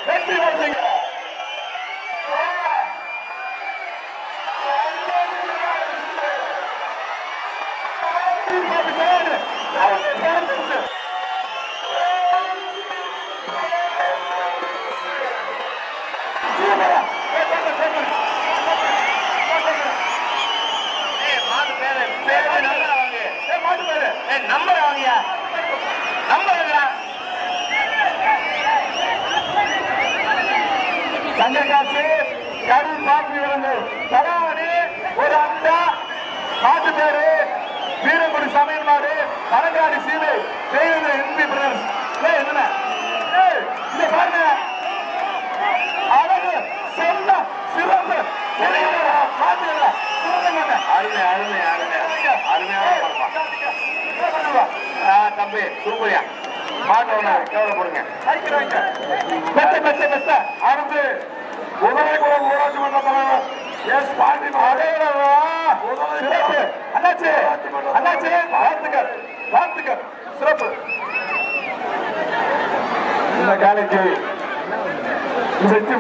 வெற்றி வருதுங்க. Number வாங்கியா number தங்கக்காசு கரு மாற்றி விழுந்து தராவணி ஒரு அண்டா மாட்டு பேரு வீரகுடி சமையல் மாடு பழங்காடி சீலை தேவேந்திர எம்பி பிரதர்ஸ். என்ன இங்க பாருங்க, அழகு செல்ல சிறப்பு மாட்டுல சிறந்த அருமை அருமை அருமை அருமையான தம்பி சூப்பரியா மாட்டை கேவல போடுங்க. அடுத்து உதயகுலம் ஊராட்சி மன்ற தலைவர் எஸ் பாண்டி அண்ணாச்சி அண்ணாச்சி வாழ்த்துக்கள் வாழ்த்துக்கள் சிறப்பு. இந்த காலைக்கு வெற்றி